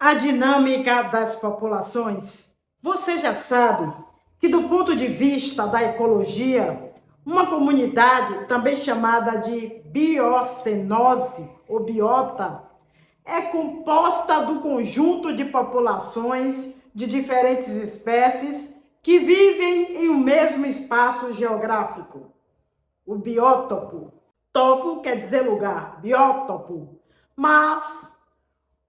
A dinâmica das populações. Você já sabe que, do ponto de vista da ecologia, uma comunidade, também chamada de biocenose ou biota, é composta do conjunto de populações de diferentes espécies que vivem em um mesmo espaço geográfico. O biótopo. Topo quer dizer lugar, biótopo. Mas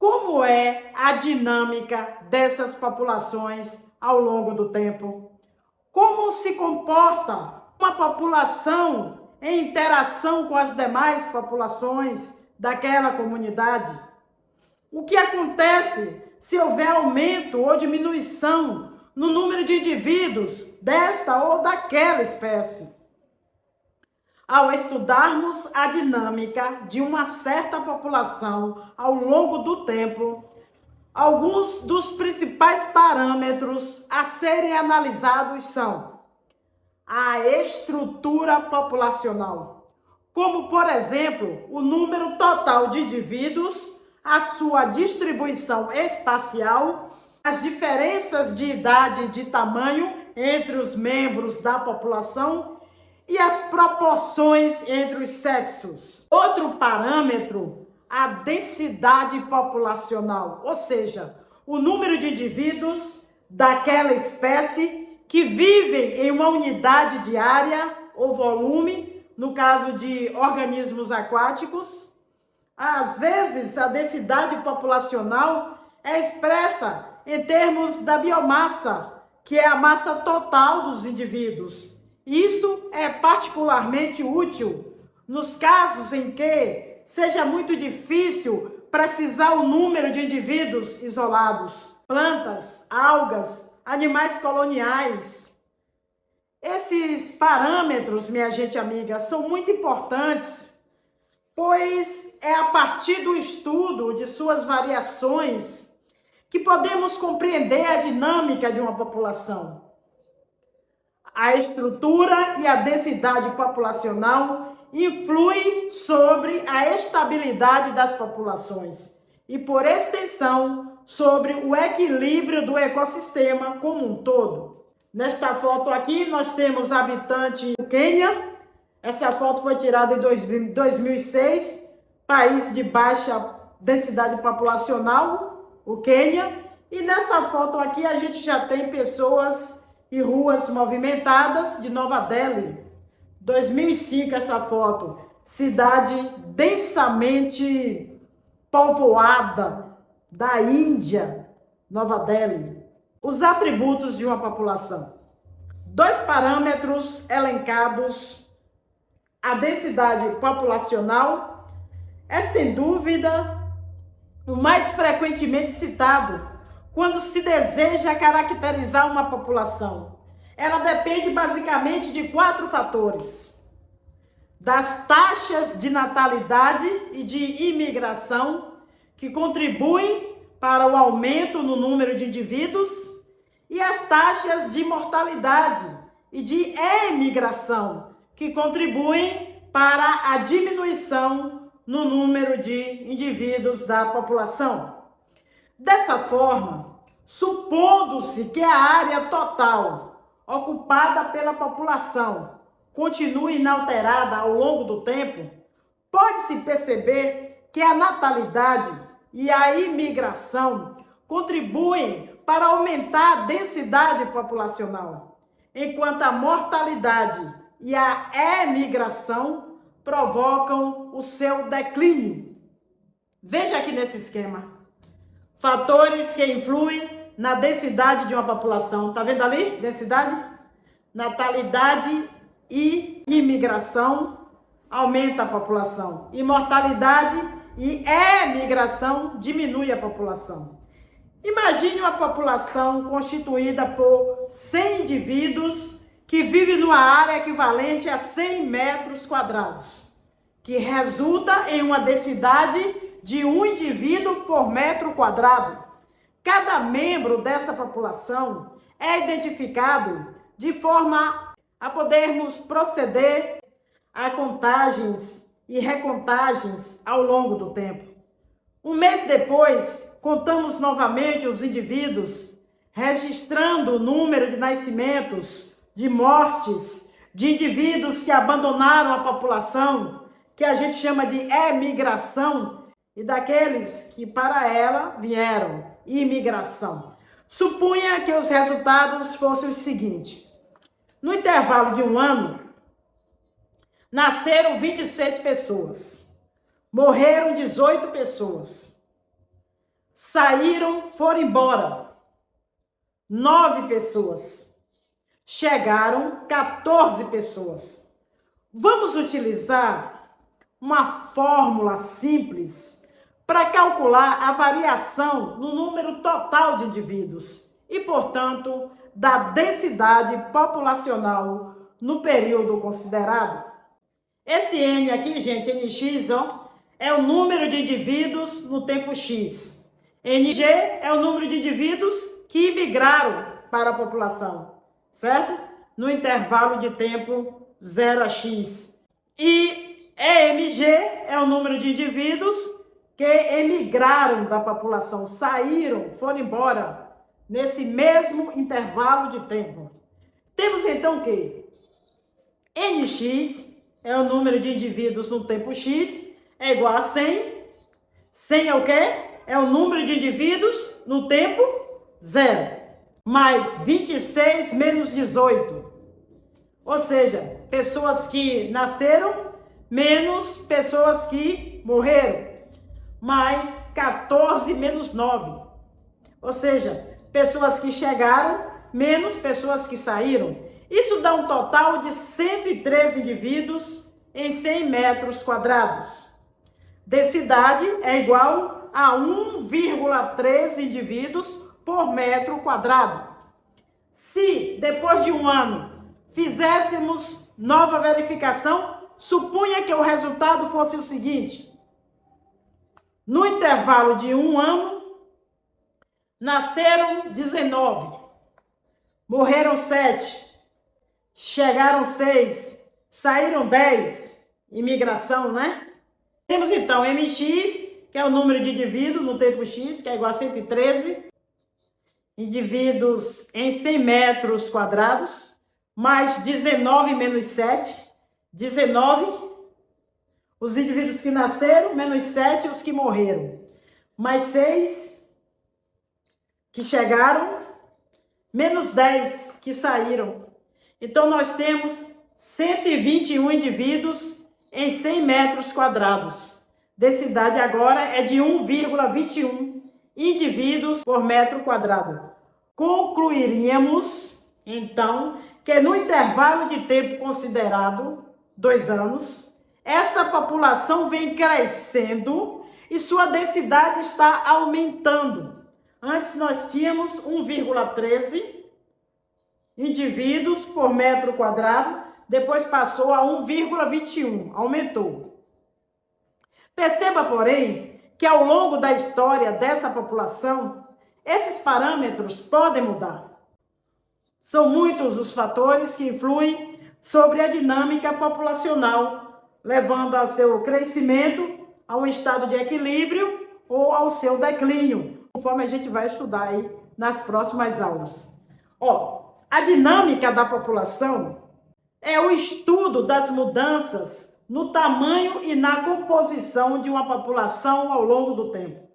como é a dinâmica dessas populações ao longo do tempo? Como se comporta uma população em interação com as demais populações daquela comunidade? O que acontece se houver aumento ou diminuição no número de indivíduos desta ou daquela espécie? Ao estudarmos a dinâmica de uma certa população ao longo do tempo, alguns dos principais parâmetros a serem analisados são a estrutura populacional, como, por exemplo, o número total de indivíduos, a sua distribuição espacial, as diferenças de idade e de tamanho entre os membros da população e as proporções entre os sexos. Outro parâmetro, a densidade populacional, ou seja, o número de indivíduos daquela espécie que vivem em uma unidade de área ou volume, no caso de organismos aquáticos. Às vezes, a densidade populacional é expressa em termos da biomassa, que é a massa total dos indivíduos. Isso é particularmente útil nos casos em que seja muito difícil precisar o número de indivíduos isolados, plantas, algas, animais coloniais. Esses parâmetros, minha gente amiga, são muito importantes, pois é a partir do estudo de suas variações que podemos compreender a dinâmica de uma população. A estrutura e a densidade populacional influem sobre a estabilidade das populações e, por extensão, sobre o equilíbrio do ecossistema como um todo. Nesta foto aqui, nós temos habitante do Quênia. Essa foto foi tirada em 2006, país de baixa densidade populacional, o Quênia. E nessa foto aqui, a gente já tem pessoas e ruas movimentadas de Nova Delhi. 2005 essa foto, cidade densamente povoada da Índia, Nova Delhi. Os atributos de uma população. 2 parâmetros elencados. A densidade populacional é, sem dúvida, o mais frequentemente citado quando se deseja caracterizar uma população. Ela depende basicamente de 4 fatores: das taxas de natalidade e de imigração, que contribuem para o aumento no número de indivíduos, e as taxas de mortalidade e de emigração, que contribuem para a diminuição no número de indivíduos da população. Dessa forma, supondo-se que a área total ocupada pela população continue inalterada ao longo do tempo, pode-se perceber que a natalidade e a imigração contribuem para aumentar a densidade populacional, enquanto a mortalidade e a emigração provocam o seu declínio. Veja aqui nesse esquema. Fatores que influem na densidade de uma população. Tá vendo ali? Densidade? Natalidade e imigração aumenta a população. E mortalidade e emigração diminui a população. Imagine uma população constituída por 100 indivíduos que vivem numa área equivalente a 100 metros quadrados, que resulta em uma densidade de 1 indivíduo por metro quadrado. Cada membro dessa população é identificado de forma a podermos proceder a contagens e recontagens ao longo do tempo. Um mês depois, contamos novamente os indivíduos, registrando o número de nascimentos, de mortes, de indivíduos que abandonaram a população, que a gente chama de emigração, e daqueles que para ela vieram, imigração. Supunha que os resultados fossem os seguintes. No intervalo de um ano, nasceram 26 pessoas, morreram 18 pessoas, saíram, foram embora 9 pessoas, chegaram 14 pessoas. Vamos utilizar uma fórmula simples para calcular a variação no número total de indivíduos e, portanto, da densidade populacional no período considerado. Esse N aqui, gente, NX, ó, é o número de indivíduos no tempo X. NG é o número de indivíduos que migraram para a população, certo? No intervalo de tempo 0 a X. E EMG é o número de indivíduos que emigraram da população, saíram, foram embora nesse mesmo intervalo de tempo. Temos então o quê? NX é o número de indivíduos no tempo X, é igual a 100. 100 é o quê? É o número de indivíduos no tempo 0. Mais 26 menos 18. Ou seja, pessoas que nasceram menos pessoas que morreram. Mais 14 menos 9. Ou seja, pessoas que chegaram menos pessoas que saíram. Isso dá um total de 113 indivíduos em 100 metros quadrados. Densidade é igual a 1,3 indivíduos por metro quadrado. Se, depois de um ano, fizéssemos nova verificação, supunha que o resultado fosse o seguinte. No intervalo de um ano, nasceram 19, morreram 7, chegaram 6, saíram 10, imigração, né? Temos então MX, que é o número de indivíduos no tempo X, que é igual a 113, indivíduos em 100 metros quadrados, mais 19 menos 7, 19, os indivíduos que nasceram, menos 7, os que morreram, mais 6, que chegaram, menos 10, que saíram. Então, nós temos 121 indivíduos em 100 metros quadrados. Densidade agora é de 1,21 indivíduos por metro quadrado. Concluiríamos, então, que no intervalo de tempo considerado, 2 anos, essa população vem crescendo e sua densidade está aumentando. Antes nós tínhamos 1,13 indivíduos por metro quadrado, depois passou a 1,21, aumentou. Perceba, porém, que ao longo da história dessa população, esses parâmetros podem mudar. São muitos os fatores que influem sobre a dinâmica populacional, levando ao seu crescimento, a um estado de equilíbrio ou ao seu declínio, conforme a gente vai estudar aí nas próximas aulas. A dinâmica da população é o estudo das mudanças no tamanho e na composição de uma população ao longo do tempo.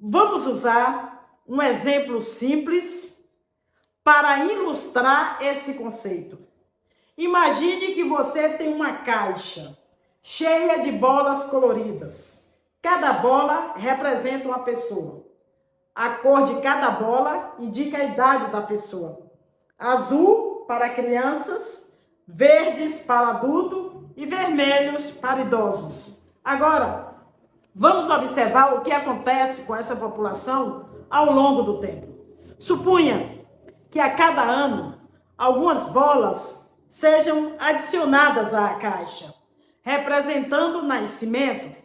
Vamos usar um exemplo simples para ilustrar esse conceito. Imagine que você tem uma caixa cheia de bolas coloridas. Cada bola representa uma pessoa. A cor de cada bola indica a idade da pessoa. Azul para crianças, verdes para adulto e vermelhos para idosos. Agora, vamos observar o que acontece com essa população ao longo do tempo. Supunha que a cada ano algumas bolas sejam adicionadas à caixa, representando o nascimento,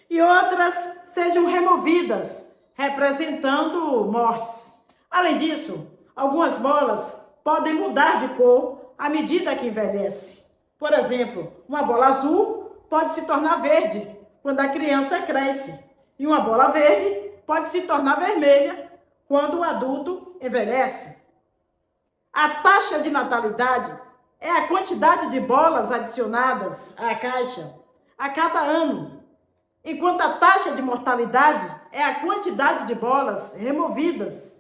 e outras sejam removidas, representando mortes. Além disso, algumas bolas podem mudar de cor à medida que envelhece. Por exemplo, uma bola azul pode se tornar verde quando a criança cresce, e uma bola verde pode se tornar vermelha quando o adulto envelhece. A taxa de natalidade é a quantidade de bolas adicionadas à caixa a cada ano, enquanto a taxa de mortalidade é a quantidade de bolas removidas.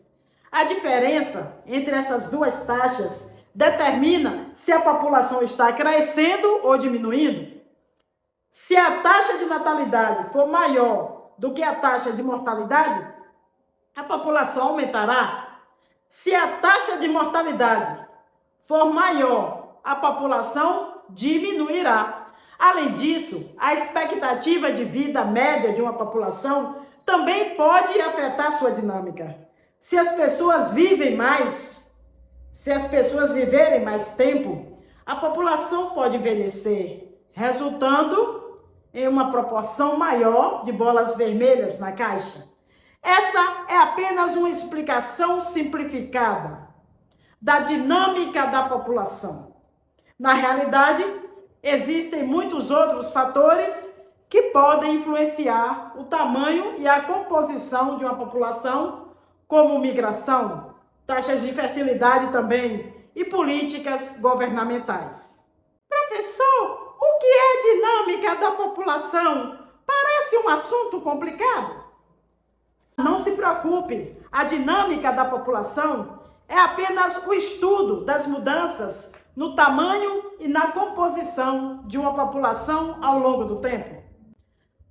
A diferença entre essas duas taxas determina se a população está crescendo ou diminuindo. Se a taxa de natalidade for maior do que a taxa de mortalidade, a população aumentará. Se a taxa de mortalidade for maior, a população diminuirá. Além disso, a expectativa de vida média de uma população também pode afetar sua dinâmica. Se as pessoas viverem mais tempo, a população pode envelhecer, resultando em uma proporção maior de bolas vermelhas na caixa. Essa é apenas uma explicação simplificada da dinâmica da população. Na realidade, existem muitos outros fatores que podem influenciar o tamanho e a composição de uma população, como migração, taxas de fertilidade também e políticas governamentais. Professor, o que é dinâmica da população? Parece um assunto complicado. Não se preocupe, a dinâmica da população é apenas o estudo das mudanças no tamanho e na composição de uma população ao longo do tempo.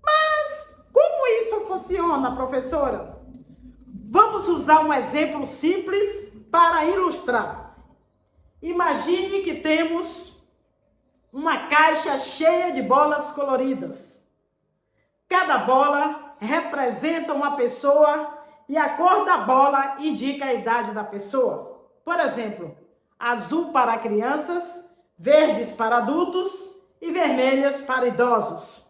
Mas como isso funciona, professora? Vamos usar um exemplo simples para ilustrar. Imagine que temos uma caixa cheia de bolas coloridas. Cada bola representa uma pessoa e a cor da bola indica a idade da pessoa. Por exemplo, azul para crianças, verdes para adultos e vermelhas para idosos.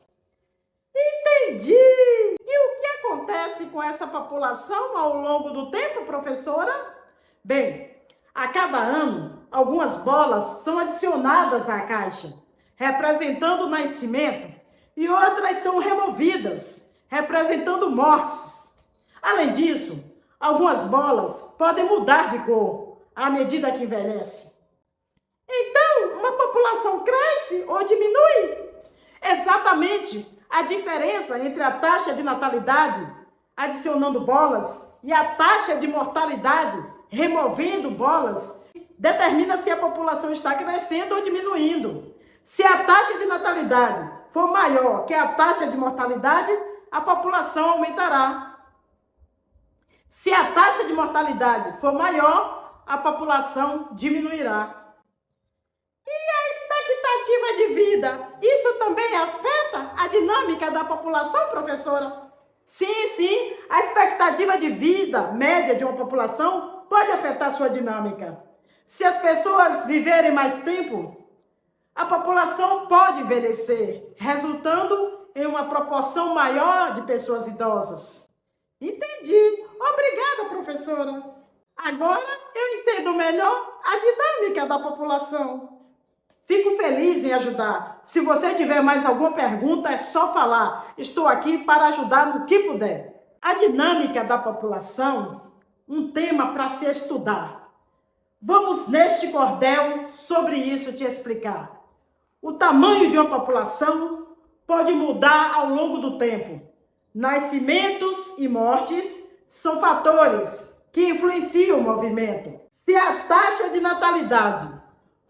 Entendi! E o que acontece com essa população ao longo do tempo, professora? Bem, a cada ano, algumas bolas são adicionadas à caixa, representando o nascimento, e outras são removidas, representando mortes. Além disso, algumas bolas podem mudar de cor à medida que envelhece. Então, uma população cresce ou diminui? Exatamente a diferença entre a taxa de natalidade, adicionando bolas, e a taxa de mortalidade, removendo bolas, determina se a população está crescendo ou diminuindo. Se a taxa de natalidade for maior que a taxa de mortalidade, a população aumentará. Se a taxa de mortalidade for maior, a população diminuirá. E a expectativa de vida? Isso também afeta a dinâmica da população, professora? Sim, a expectativa de vida média de uma população pode afetar sua dinâmica. Se as pessoas viverem mais tempo, a população pode envelhecer, resultando em uma proporção maior de pessoas idosas. Entendi. Obrigada, professora. Agora eu entendo melhor a dinâmica da população. Fico feliz em ajudar. Se você tiver mais alguma pergunta, é só falar. Estou aqui para ajudar no que puder. A dinâmica da população, um tema para se estudar. Vamos neste cordel sobre isso te explicar. O tamanho de uma população pode mudar ao longo do tempo. Nascimentos e mortes são fatores que influenciam o movimento. Se a taxa de natalidade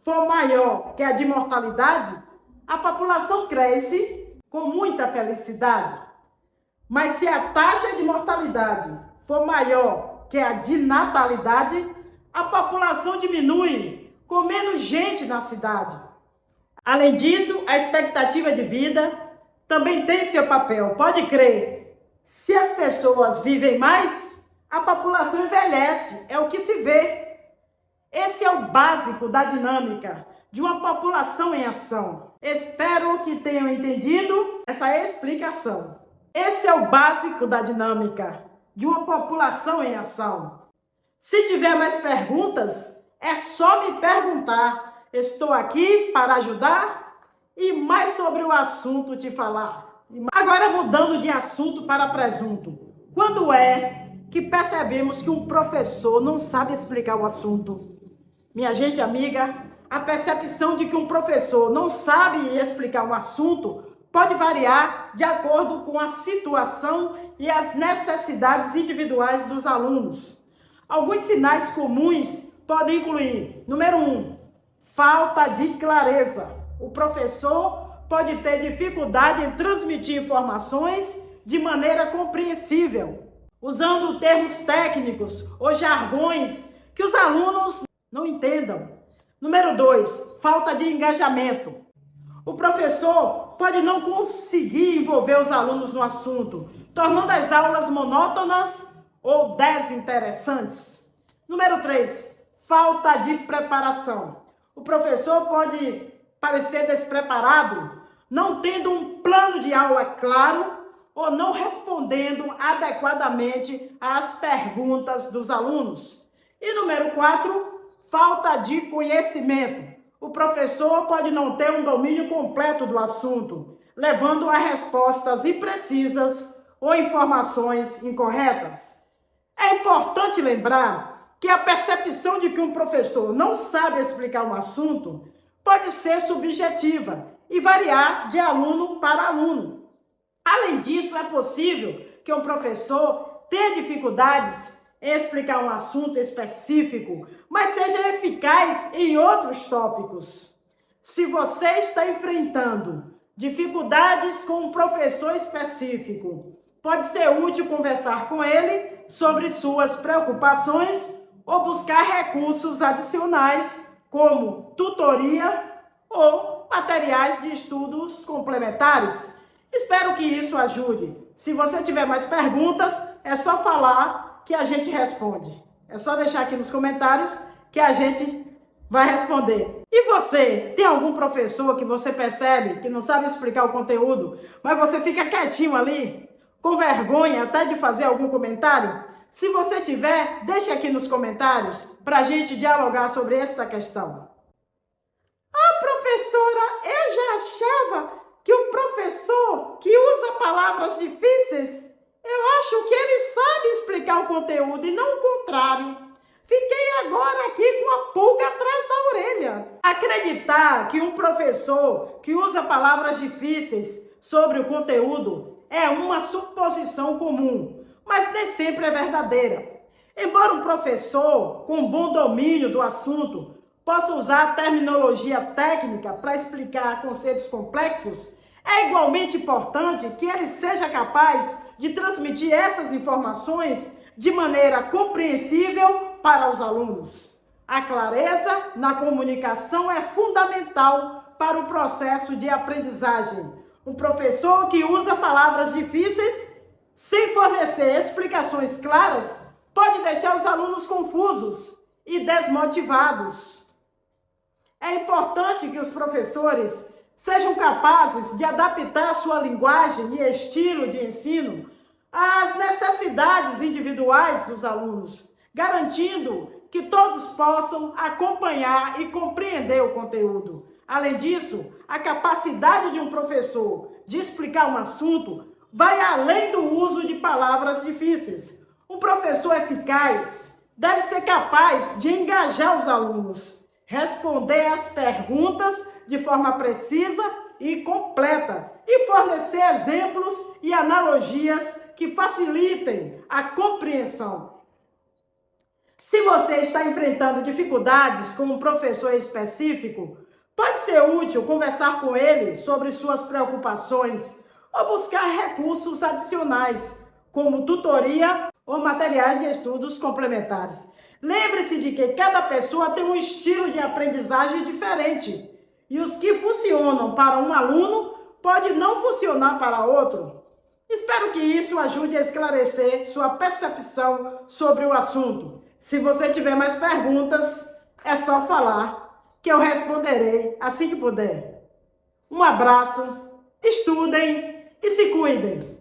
for maior que a de mortalidade, a população cresce com muita felicidade. Mas se a taxa de mortalidade for maior que a de natalidade, a população diminui com menos gente na cidade. Além disso, a expectativa de vida também tem seu papel. Pode crer, se as pessoas vivem mais, a população envelhece, é o que se vê. Esse é o básico da dinâmica de uma população em ação. Espero que tenham entendido essa explicação. Esse é o básico da dinâmica de uma população em ação. Se tiver mais perguntas, é só me perguntar. Estou aqui para ajudar e mais sobre o assunto te falar. Agora mudando de assunto para presunto. Quando é que percebemos que um professor não sabe explicar o assunto? Minha gente amiga, a percepção de que um professor não sabe explicar um assunto pode variar de acordo com a situação e as necessidades individuais dos alunos. Alguns sinais comuns podem incluir: número 1, falta de clareza. O professor pode ter dificuldade em transmitir informações de maneira compreensível, usando termos técnicos ou jargões que os alunos não entendam. Número 2, falta de engajamento. O professor pode não conseguir envolver os alunos no assunto, tornando as aulas monótonas ou desinteressantes. Número 3, falta de preparação. O professor pode parecer despreparado, não tendo um plano de aula claro ou não respondendo adequadamente às perguntas dos alunos. E número 4, falta de conhecimento. O professor pode não ter um domínio completo do assunto, levando a respostas imprecisas ou informações incorretas. É importante lembrar que a percepção de que um professor não sabe explicar um assunto pode ser subjetiva e variar de aluno para aluno. Além disso, é possível que um professor tenha dificuldades em explicar um assunto específico, mas seja eficaz em outros tópicos. Se você está enfrentando dificuldades com um professor específico, pode ser útil conversar com ele sobre suas preocupações ou buscar recursos adicionais, como tutoria ou materiais de estudos complementares. Espero que isso ajude. Se você tiver mais perguntas, é só falar que a gente responde. É só deixar aqui nos comentários que a gente vai responder. E você, tem algum professor que você percebe que não sabe explicar o conteúdo, mas você fica quietinho ali, com vergonha até de fazer algum comentário? Se você tiver, deixe aqui nos comentários para a gente dialogar sobre esta questão. Ah, professora, eu já achava que o professor que usa palavras difíceis, eu acho que ele sabe explicar o conteúdo e não o contrário. Fiquei agora aqui com a pulga atrás da orelha. Acreditar que um professor que usa palavras difíceis sobre o conteúdo é uma suposição comum, mas nem sempre é verdadeira. Embora um professor com bom domínio do assunto possa usar terminologia técnica para explicar conceitos complexos, é igualmente importante que ele seja capaz de transmitir essas informações de maneira compreensível para os alunos. A clareza na comunicação é fundamental para o processo de aprendizagem. Um professor que usa palavras difíceis sem fornecer explicações claras pode deixar os alunos confusos e desmotivados. É importante que os professores sejam capazes de adaptar sua linguagem e estilo de ensino às necessidades individuais dos alunos, garantindo que todos possam acompanhar e compreender o conteúdo. Além disso, a capacidade de um professor de explicar um assunto vai além do uso de palavras difíceis. Um professor eficaz deve ser capaz de engajar os alunos, responder às perguntas de forma precisa e completa e fornecer exemplos e analogias que facilitem a compreensão. Se você está enfrentando dificuldades com um professor específico, pode ser útil conversar com ele sobre suas preocupações ou buscar recursos adicionais, como tutoria ou materiais de estudos complementares. Lembre-se de que cada pessoa tem um estilo de aprendizagem diferente e os que funcionam para um aluno pode não funcionar para outro. Espero que isso ajude a esclarecer sua percepção sobre o assunto. Se você tiver mais perguntas, é só falar que eu responderei assim que puder. Um abraço, estudem e se cuidem!